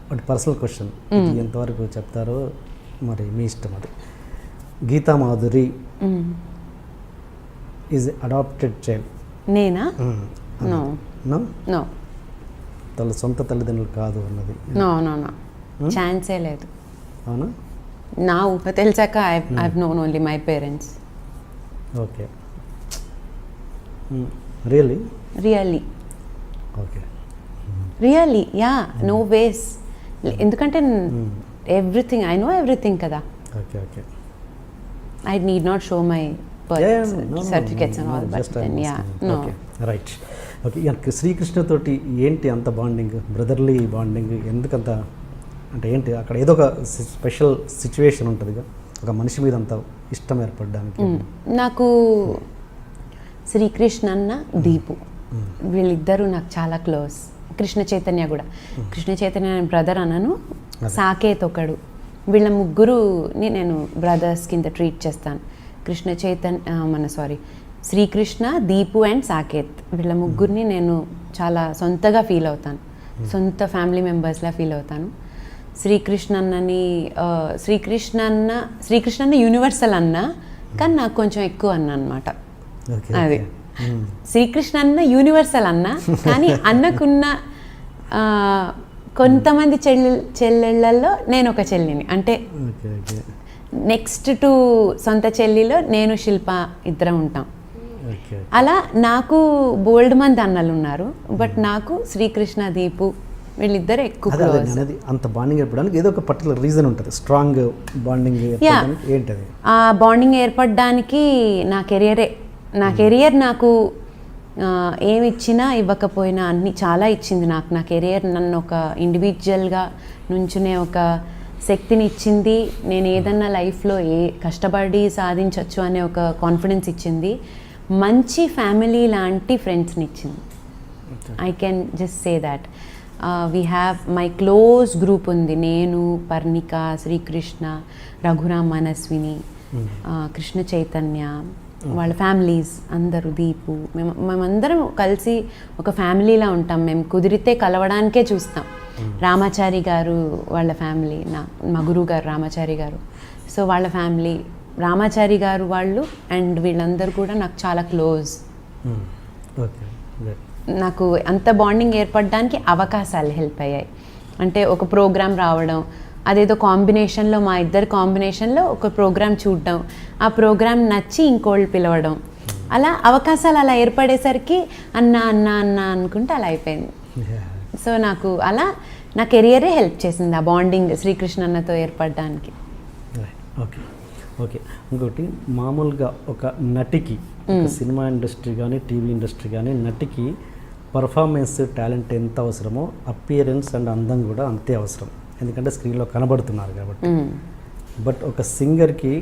ఒకటి personal question, ఎంతవరకు చెప్తారో మరి మీ ఇష్టం. అది Geeta Madhuri is adopted child. నేనా? నో నో నో, తన సొంత తల్లిదండ్రులు కాదు అన్నది. నో నో నో, ఛాన్సే లేదు. అవునా? నా ఊహ తెలిసాక I known only my parents. Okay, really? Really okay, really, yeah, no ways. ఎందుకంటే ఎవ్రీథింగ్ ఐ నో ఎవ్రీథింగ్ కదా. Okay okay, I need not show my certificates and all, but then yeah, no. Right. Okay, శ్రీకృష్ణతోటి ఏంటి అంత bonding, brotherly bonding? ఎందుకంత అంటే ఏంటి అక్కడ? ఏదో ఒక స్పెషల్ సిచ్యువేషన్ ఉంటుందిగా ఒక మనిషి మీద అంత ఇష్టం ఏర్పడడానికి. నాకు శ్రీకృష్ణ అన్న, దీపు, వీళ్ళిద్దరూ నాకు చాలా క్లోజ్. కృష్ణ చైతన్య కూడా. కృష్ణ చైతన్య బ్రదర్ అనను, సాకేత్ ఒకడు. వీళ్ళ ముగ్గురుని నేను బ్రదర్స్ కింద ట్రీట్ చేస్తాను. కృష్ణ చైతన్య శ్రీకృష్ణ, దీపు అండ్ సాకేత్, వీళ్ళ ముగ్గురిని నేను చాలా సొంతగా ఫీల్ అవుతాను, సొంత ఫ్యామిలీ మెంబర్స్లా ఫీల్ అవుతాను. శ్రీకృష్ణ అన్న యూనివర్సల్ అన్న, కానీ నాకు కొంచెం ఎక్కువ అన్న అనమాట. అది శ్రీకృష్ణ అన్న యూనివర్సల్ అన్న, కానీ అన్నకున్న కొంతమంది చెల్లెళ్ళల్లో నేను ఒక చెల్లిని. అంటే నెక్స్ట్ టు సొంత చెల్లిలో నేను శిల్ప ఇద్దరం ఉంటాం. అలా నాకు బోల్డ్ మంది అన్నలు ఉన్నారు, బట్ నాకు శ్రీకృష్ణ, దీపు వీళ్ళిద్దరు ఎక్కువ క్లోజ్. అంత బాండింగ్ ఏర్పడడానికి ఏదో ఒక పర్టికులర్ రీజన్ ఉంటుంది, స్ట్రాంగ్ బాండింగ్ ఏంటది? ఆ బాండింగ్ ఏర్పడడానికి నా కెరియర్ నాకు ఏమి ఇచ్చినా ఇవ్వకపోయినా అన్ని చాలా ఇచ్చింది నాకు. నా కెరియర్ నన్ను ఒక ఇండివిజువల్గా నుంచునే ఒక శక్తిని ఇచ్చింది. నేను ఏదన్నా లైఫ్లో కష్టపడి సాధించవచ్చు అనే ఒక కాన్ఫిడెన్స్ ఇచ్చింది. మంచి ఫ్యామిలీ లాంటి ఫ్రెండ్స్ని ఇచ్చింది. I can just say that. We have my close group ఉంది. నేను, పర్ణిక, శ్రీకృష్ణ, రఘురామ్, మనస్విని, కృష్ణ చైతన్య, వాళ్ళ ఫ్యామిలీస్ అందరూ, దీపు, మేమందరం కలిసి ఒక ఫ్యామిలీలా ఉంటాం. మేము కుదిరితే కలవడానికే చూస్తాం. రామాచారి గారు వాళ్ళ ఫ్యామిలీ, మా గురువు గారు రామాచారి గారు, సో వాళ్ళ ఫ్యామిలీ, రామాచారి గారు వాళ్ళు అండ్ వీళ్ళందరూ కూడా నాకు చాలా క్లోజ్. నాకు అంత బాండింగ్ ఏర్పడడానికి అవకాశాలు హెల్ప్ అయ్యాయి. అంటే ఒక ప్రోగ్రామ్ రావడం, అదేదో కాంబినేషన్లో, మా ఇద్దరు కాంబినేషన్లో ఒక ప్రోగ్రామ్ చూడడం, ఆ ప్రోగ్రామ్ నచ్చి ఇంకోళ్ళు పిలవడం, అలా అవకాశాలు అలా ఏర్పడేసరికి అన్న అన్న అన్న అనుకుంటే అలా అయిపోయింది. సో నాకు అలా నా కెరియరే హెల్ప్ చేసింది ఆ బాండింగ్ శ్రీకృష్ణ అన్నతో ఏర్పడడానికి. ఓకే ఓకే, ఇంకోటి మామూలుగా ఒక నటికి, సినిమా ఇండస్ట్రీ కానీ టీవీ ఇండస్ట్రీ కానీ, నటికి పర్ఫార్మెన్స్ టాలెంట్ ఎంత అవసరమో అపియరెన్స్ అండ్ అందం కూడా అంతే అవసరం. ఎందుకంటే స్క్రీన్లో కనబడుతున్నారు కాబట్టి. బట్ ఒక సింగర్కి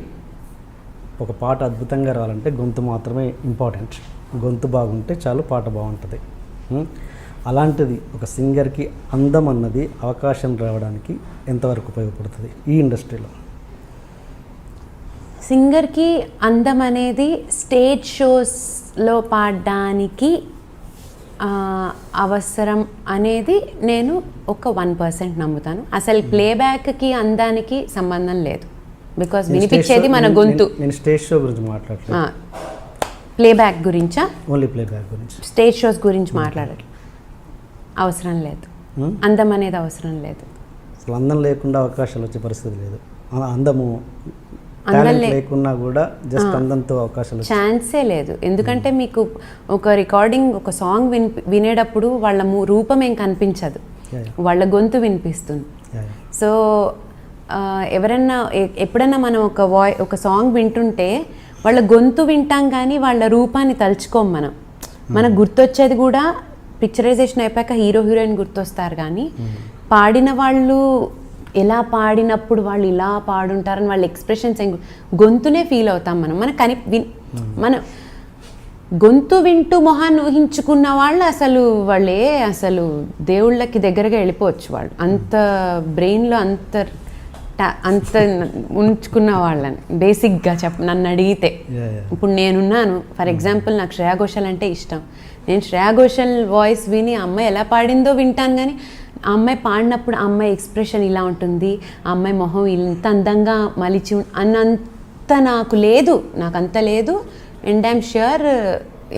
ఒక పాట అద్భుతంగా రావాలంటే గొంతు మాత్రమే ఇంపార్టెంట్. గొంతు బాగుంటే చాలు, పాట బాగుంటుంది. అలాంటిది ఒక సింగర్కి అందం అన్నది అవకాశం రావడానికి ఎంతవరకు ఉపయోగపడుతుంది ఈ ఇండస్ట్రీలో? సింగర్కి అందం అనేది స్టేజ్ షోస్లో పాడడానికి అవసరం అనేది నేను ఒక 1% నమ్ముతాను. అసలు ప్లేబ్యాక్కి అందానికి సంబంధం లేదు. బికాస్ వినిపించేది మన గొంతు. నేను స్టేజ్ షో గురించి మాట్లాడట్లేదు, ప్లేబ్యాక్ గురించా? ఓన్లీ ప్లేబ్యాక్ గురించి. స్టేజ్ షోస్ గురించి మాట్లాడట్లేదు. అవసరం లేదు, అందం అనేది అవసరం లేదు. అసలు అందం లేకుండా అవకాశాలు వచ్చే పరిస్థితి లేదు. అందము లేకున్నా కూడా జస్ట్ అందంతో అవకాశాలు ఛాన్సే లేదు. ఎందుకంటే మీకు ఒక రికార్డింగ్, ఒక సాంగ్ వినేటప్పుడు వాళ్ళ రూపం ఏం కనిపించదు, వాళ్ళ గొంతు వినిపిస్తుంది. సో ఎవరన్నా ఎప్పుడన్నా మనం ఒక సాంగ్ వింటుంటే వాళ్ళ గొంతు వింటాం కానీ వాళ్ళ రూపాన్ని తలుచుకోం. మనకు గుర్తొచ్చేది కూడా పిక్చరైజేషన్ అయిపోయాక హీరో హీరోయిన్ గుర్తొస్తారు, కానీ పాడిన వాళ్ళు ఎలా పాడినప్పుడు వాళ్ళు ఇలా పాడుంటారని వాళ్ళ ఎక్స్ప్రెషన్స్ గొంతునే ఫీల్ అవుతాం మనం. మన గొంతు వింటూ మొహాన్ని ఊహించుకున్న వాళ్ళు అసలు దేవుళ్ళకి దగ్గరగా వెళ్ళిపోవచ్చు. వాళ్ళు అంత బ్రెయిన్లో అంత ఉంచుకున్న వాళ్ళని బేసిక్గా నన్ను అడిగితే. ఇప్పుడు నేనున్నాను, ఫర్ ఎగ్జాంపుల్ నాకు శ్రేయా ఘోషాల్ అంటే ఇష్టం. నేను శ్రేయా ఘోషాల్ వాయిస్ విని అమ్మాయి ఎలా పాడిందో వింటాను, కానీ ఆ అమ్మాయి పాడినప్పుడు ఆ అమ్మాయి ఎక్స్ప్రెషన్ ఇలా ఉంటుంది, ఆ అమ్మాయి మొహం ఇంత అందంగా మలిచి అన్నంత నాకు లేదు, నాకు అంత లేదు. అండ్ ఐఎమ్ ష్యూర్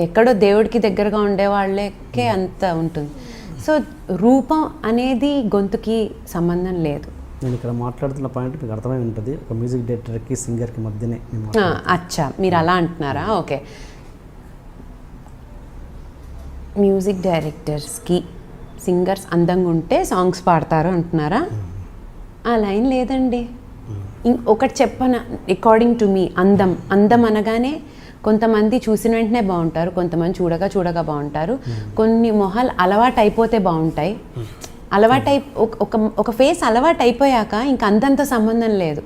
ఎక్కడో దేవుడికి దగ్గరగా ఉండే వాళ్ళకే అంత ఉంటుంది. సో రూపం అనేది గొంతుకి సంబంధం లేదు. నేను ఇక్కడ మాట్లాడుతున్న పాయింట్ మీకు అర్థమై ఉంటుంది, ఒక మ్యూజిక్ డైరెక్టర్కి సింగర్కి మధ్యనే. అచ్చా, మీరు అలా అంటున్నారా? ఓకే. మ్యూజిక్ డైరెక్టర్స్కి సింగర్స్ అందంగా ఉంటే సాంగ్స్ పాడతారు అంటున్నారా? ఆ లైన్ లేదండి. ఒకటి చెప్పన, అకార్డింగ్ టు మీ అందం అనగానే కొంతమంది చూసిన వెంటనే బాగుంటారు, కొంతమంది చూడగా బాగుంటారు, కొన్ని మొహాలు అలవాటు అయిపోతే బాగుంటాయి. ఒక ఫేస్ అలవాటు అయిపోయాక ఇంక అందంతో సంబంధం లేదు.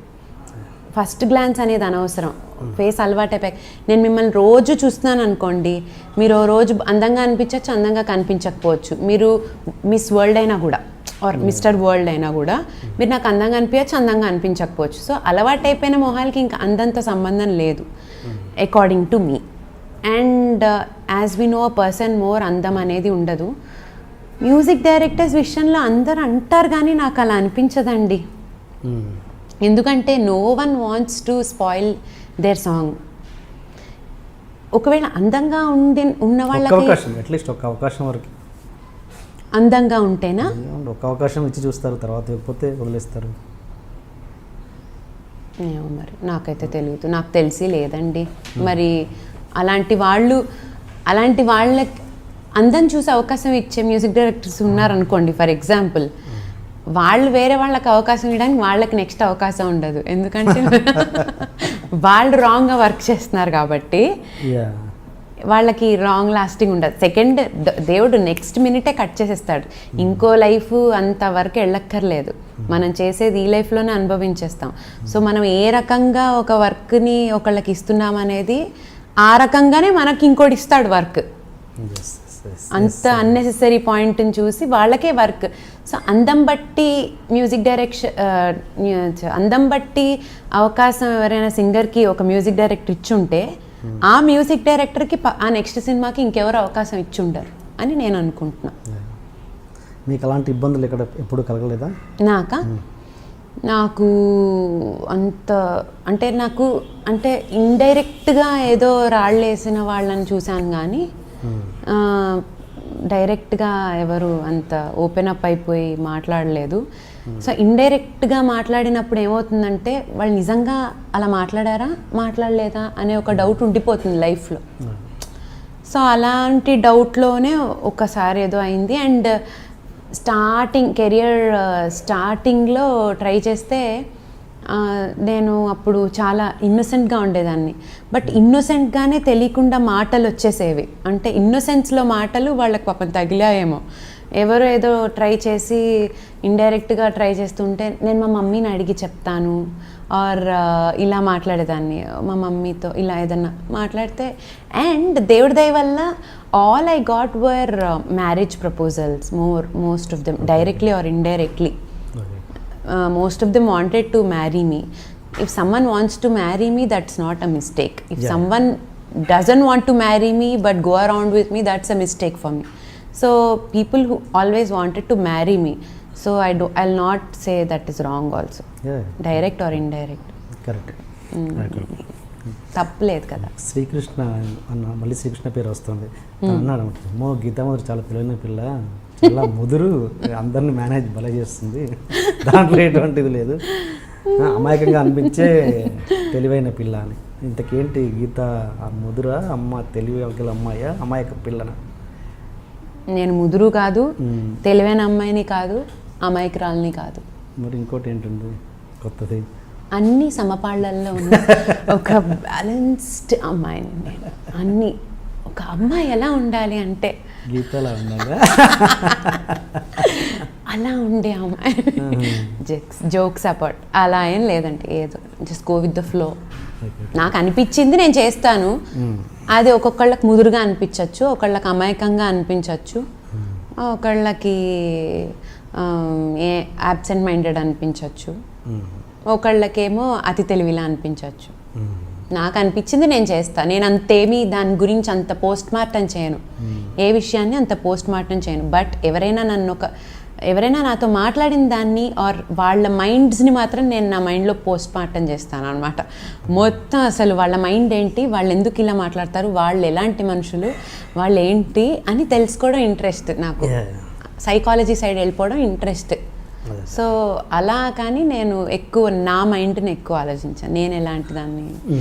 ఫస్ట్ గ్లాన్స్ అనేది అనవసరం. ఫేస్ అలవాటు అయిపోయాక నేను మిమ్మల్ని రోజు చూస్తున్నాను అనుకోండి, మీరు రోజు అందంగా అనిపించవచ్చు, అందంగా కనిపించకపోవచ్చు. మీరు మిస్ వరల్డ్ అయినా కూడా ఆర్ మిస్టర్ వరల్డ్ అయినా కూడా మీరు నాకు అందంగా అనిపించచ్చు, అందంగా అనిపించకపోవచ్చు. సో అలవాటు అయిపోయిన మొహాలకి ఇంకా అందంతో సంబంధం లేదు according to me. And as we know a person more అందం అనేది ఉండదు. మ్యూజిక్ డైరెక్టర్స్ విషయంలో అందరు అంటారు కానీ నాకు అలా అనిపించదండి. ఎందుకంటే no one wants to spoil their song. ఒకవేళ అందంగా ఉన్న వాళ్ళకి అట్లీస్ట్ ఒక అవకాశం వరకు అందంగా ఉంటేనా ఒక అవకాశం ఇచ్చి చూస్తారు, తర్వాత లేకపోతే వదిలేస్తారు. ఏమో మరి నాకైతే తెలియదు, నాకు తెలిసి లేదండి. మరి అలాంటి వాళ్ళకి అందం చూసే అవకాశం ఇచ్చే మ్యూజిక్ డైరెక్టర్స్ ఉన్నారనుకోండి ఫర్ ఎగ్జాంపుల్, వాళ్ళు వేరే వాళ్ళకి అవకాశం ఇవ్వడానికి వాళ్ళకి నెక్స్ట్ అవకాశం ఉండదు. ఎందుకంటే వాళ్ళు రాంగ్గా వర్క్ చేస్తున్నారు కాబట్టి వాళ్ళకి రాంగ్ లాస్టింగ్ ఉండదు. సెకండ్ దేవుడు నెక్స్ట్ మినిటే కట్ చేసేస్తాడు. ఇంకో లైఫ్ అంతవరకు వెళ్ళక్కర్లేదు, మనం చేసేది ఈ లైఫ్లోనే అనుభవించేస్తాం. సో మనం ఏ రకంగా ఒక వర్క్ని ఒకళ్ళకి ఇస్తున్నాం అనేది ఆ రకంగానే మనకి ఇంకోటి ఇస్తాడు వర్క్. అంత అన్నెసెసరీ పాయింట్ని చూసి వాళ్ళకే వర్క్. సో అందం బట్టి మ్యూజిక్ అందం బట్టి అవకాశం ఎవరైనా సింగర్కి ఒక మ్యూజిక్ డైరెక్టర్ ఇచ్చుంటే ఆ మ్యూజిక్ డైరెక్టర్కి ఆ నెక్స్ట్ సినిమాకి ఇంకెవరు అవకాశం ఇచ్చుండరు అని నేను అనుకుంటున్నా. మీకు అలాంటి ఇబ్బందులు ఇక్కడ ఎప్పుడు కలగలేదా? నాకు అంటే ఇండైరెక్ట్గా ఏదో రాళ్ళు వేసిన వాళ్ళని చూశాను కానీ డైరెక్ట్గా ఎవరు అంత ఓపెన్ అప్ అయిపోయి మాట్లాడలేదు. సో ఇండైరెక్ట్గా మాట్లాడినప్పుడు ఏమవుతుందంటే వాళ్ళు నిజంగా అలా మాట్లాడలేదా అనే ఒక డౌట్ ఉండిపోతుంది లైఫ్లో. సో అలాంటి డౌట్లోనే ఒకసారి ఏదో అయింది. అండ్ కెరియర్ స్టార్టింగ్లో ట్రై చేస్తే నేను అప్పుడు చాలా ఇన్నోసెంట్గా ఉండేదాన్ని. బట్ ఇన్నోసెంట్గానే తెలియకుండా మాటలు వచ్చేసేవి. అంటే ఇన్నోసెన్స్లో మాటలు వాళ్ళకి పాపం తగిలాయేమో. ఎవరో ఏదో ట్రై చేసి ఇండైరెక్ట్గా ట్రై చేస్తుంటే నేను మా మమ్మీని అడిగి చెప్తాను ఆర్ ఇలా మాట్లాడేదాన్ని మా మమ్మీతో ఇలా ఏదన్నా మాట్లాడితే. అండ్ దేవుడి దయ వల్ల all I got were marriage proposals, most of them directly or indirectly. Most of them wanted to marry me. If someone wants to marry me, that's not a mistake. If someone doesn't want to marry me but go around with me, that's a mistake for me. So people who always wanted to marry me, so I'll not say that is wrong also. Direct or indirect. Correct. తప్పలేదు కదా. శ్రీకృష్ణ అన్న మళ్ళీ శ్రీకృష్ణ పేరు వస్తుంది అన్నాడు. గీతామధురు చాలా తెలివైన పిల్ల, చాలా ముదురు, అందరిని మేనేజ్ భలే చేస్తుంది, దాంట్లో ఎటువంటిది లేదు, అమాయకంగా అనిపించే తెలివైన పిల్ల అని. ఇంతకేంటి గీత ముదురా అమ్మ, తెలివి గల అమ్మాయా, అమాయక పిల్లనా? నేను ముదురు కాదు, తెలివైన అమ్మాయిని కాదు, అమాయకురాలని కాదు. మరి ఇంకోటి ఏంటండి కొత్తది? అన్ని సమపాళ్ళల్లో ఉన్న ఒక బ్యాలెన్స్డ్ అమ్మాయిని నేను. అన్ని ఒక అమ్మాయి ఎలా ఉండాలి అంటే గీతలా ఉండాలి, అలా ఉండే అమ్మాయి. జోక్స్ అపార్ట్ అలా ఏం లేదంటే ఏదో just go with the flow. నాకు అనిపించింది నేను చేస్తాను. అది ఒక్కొక్కళ్ళకి ముదురుగా అనిపించవచ్చు, ఒకళ్ళకి అమాయకంగా అనిపించవచ్చు, ఒకళ్ళకి యాబ్సెంట్ మైండెడ్ అనిపించవచ్చు, ఒకళ్ళకేమో అతి తెలివిలా అనిపించవచ్చు. నాకు అనిపించింది నేను చేస్తాను. నేను అంతేమీ దాని గురించి అంత పోస్ట్ మార్టం చేయను, ఏ విషయాన్ని అంత పోస్ట్ మార్టం చేయను. బట్ ఎవరైనా నన్ను ఎవరైనా నాతో మాట్లాడిన దాన్ని ఆర్ వాళ్ళ మైండ్స్ని మాత్రం నేను నా మైండ్లో పోస్ట్ మార్టం చేస్తాను అనమాట. మొత్తం అసలు వాళ్ళ మైండ్ ఏంటి, వాళ్ళు ఎందుకు ఇలా మాట్లాడతారు, వాళ్ళు ఎలాంటి మనుషులు, వాళ్ళు ఏంటి అని తెలుసుకోవడం ఇంట్రెస్ట్ నాకు. సైకాలజీ సైడ్ వెళ్ళిపోవడం ఇంట్రెస్ట్. సో అలా కానీ నేను ఎక్కువ నా మైండ్ని ఎక్కువ ఆలోచించాను, నేను ఎలాంటి దాన్ని